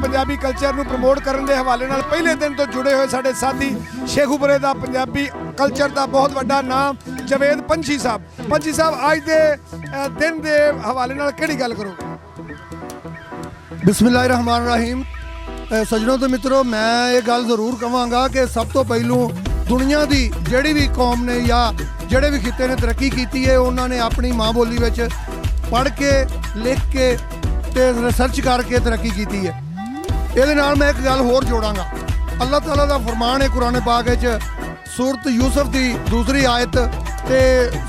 Punjabi culture नूं promote करन दे हवाले नाल पहले दिन तो जुड़े हुए साडे साथी शेखूपुरे दा पंजाबी कल्चर दा बहुत वड्डा नाम जवेद पंछी साहब। पंछी साहब अज दे दिन दे हवाले नाल किहड़ी गल करोगे? बिस्मिल्लाहिर्रहमानिर्रहीम। सज्जनों तो मित्रों, मैं ये गल जरूर कहांगा कि सब तो पहलू दुनिया की जिहड़ी भी कौम ने या जिहड़े भी खिते ने तरक्की की है उन्होंने अपनी माँ बोली विच पढ़ के लिख के ते रिसर्च करके तरक्की की है। ये मैं एक गल होर जोड़ांगा। अल्लाह ताला का फरमान है कुरान पाक विच सूरत यूसुफ की दूसरी आयत ते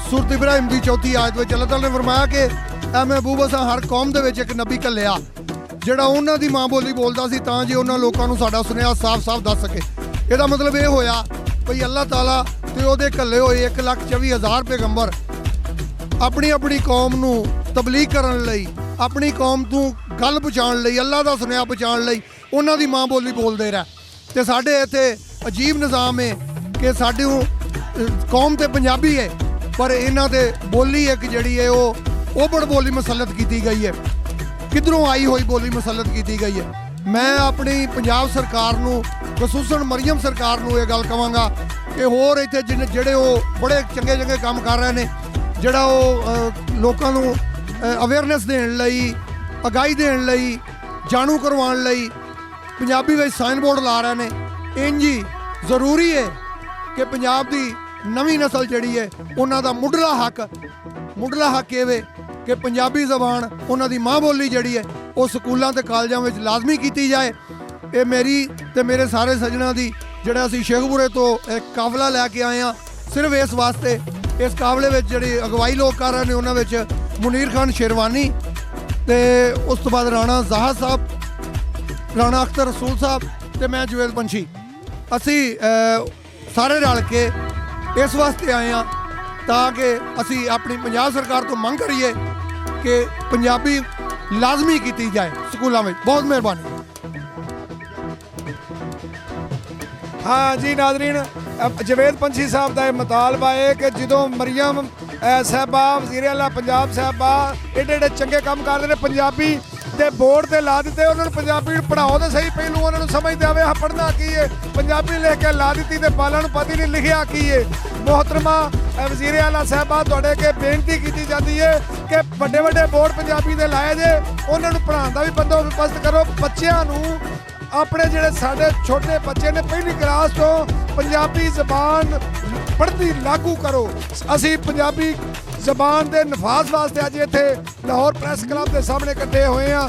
सूरत इब्राहिम की चौथी आयत विच अल्लाह ताला ने फरमाया कि ऐ महबूब असां हर कौम दे विच एक नबी घल्लिया ਜਿਹੜਾ ਉਹਨਾਂ ਦੀ ਮਾਂ ਬੋਲੀ ਬੋਲਦਾ ਸੀ ਤਾਂ ਜੇ ਉਹਨਾਂ ਲੋਕਾਂ ਨੂੰ ਸਾਡਾ ਸੁਨੇਹਾ ਸਾਫ਼-ਸਾਫ਼ ਦੱਸ ਸਕੇ। ਇਹਦਾ ਮਤਲਬ ਇਹ ਹੋਇਆ ਭਈ ਅੱਲਾਹ ਤਾਲਾ ਤੇ ਉਹਦੇ ਘੱਲੇ ਹੋਏ 1,24,000 ਪੈਗੰਬਰ ਆਪਣੀ ਆਪਣੀ ਕੌਮ ਨੂੰ ਤਬਲੀਗ ਕਰਨ ਲਈ, ਆਪਣੀ ਕੌਮ ਤੋਂ ਗੱਲ ਪਹੁੰਚਾਉਣ ਲਈ, ਅੱਲਾਹ ਦਾ ਸੁਨੇਹਾ ਪਹੁੰਚਾਉਣ ਲਈ ਉਹਨਾਂ ਦੀ ਮਾਂ ਬੋਲੀ ਬੋਲਦੇ ਰਹਿ। ਤੇ ਸਾਡੇ ਇੱਥੇ ਅਜੀਬ ਨਿਜ਼ਾਮ ਹੈ ਕਿ ਸਾਡੀ ਕੌਮ ਤੇ ਪੰਜਾਬੀ ਹੈ ਪਰ ਇਹਨਾਂ ਤੇ ਬੋਲੀ ਇੱਕ ਜਿਹੜੀ ਹੈ ਉਹ ਓਬੜ ਬੋਲੀ ਮੁਸੱਲਤ ਕੀਤੀ ਗਈ ਹੈ, किधरों आई हुई बोली मुसलत की गई है। मैं अपनी पंजाब सरकार नूं खसूसन मरियम सरकार नूं ये गल कहांगा कि होर इत्थे जिहड़े बड़े चंगे चंगे काम कर रहे हैं, जिहड़ा लोकां नूं अवेयरनेस देण लई, अगाही देण लई, जाणू करवाउण लई पंजाबी विच साइन बोर्ड ला रहे हैं। इंज ही जरूरी है कि पंजाब दी नवीं नस्ल जिहड़ी है उन्हां दा मुੱਢਲਾ हक ਇਹ ਵੇ कि पंजाबी जबान उन्हां दी माँ बोली जिहड़ी है वो स्कूलों ते कॉलेजों में लाजमी की जाए। ये मेरी ते मेरे सारे सज्जणों की जिहड़ा असीं शेखपुरे तो एक काफला लैके आए हैं सिर्फ इस वास्ते। इस काफले में जिहड़ी अगवाई लोग कर रहे हैं उन्हां विच मुनीर खान शेरवानी ते उस तो बाद राणा ज़ाहर साहब, राणा अख्तर रसूल साहब ते मैं जवेद पंछी। असीं सारे रल के इस वास्ते आए हैं ताकि असी अपनी पंजाब सरकार तो मंग करिए कि पंजाबी लाजमी की जाए स्कूलों में। बहुत मेहरबानी। हाँ जी नाजरीन, जवेद पंछी साहब का यह मुतालबा है कि जो मरियम साहबा वज़ीर आला पंजाब साहबा एडे एडे चंगे काम करते हैं पंजाबी ते बोर्ड ते ला दिते, उन्होंने पंजाबी पढ़ाओ तो सही, पहलू उन्होंने समझ आवे हाँ पढ़ना की है। पंजाबी लिख के ला दी तो बालों पता नहीं लिखिया की है। मोहतरमा वज़ीर आला साहबा तुहाडे के बेनती की जाती है कि बड़े बड़े बोर्ड पंजाबी दे लाए जे, उन्होंने पढ़ाने का भी बंदोबस्त करो। बच्चों नूं अपने जिहड़े साडे छोटे बच्चे ने पहली क्लास तो पंजाबी जबान पढ़नी लागू करो। असी पंजाबी जबान के नफाज वास्ते अज इत्थे लाहौर प्रैस क्लब के सामने इकट्ठे हुए हैं।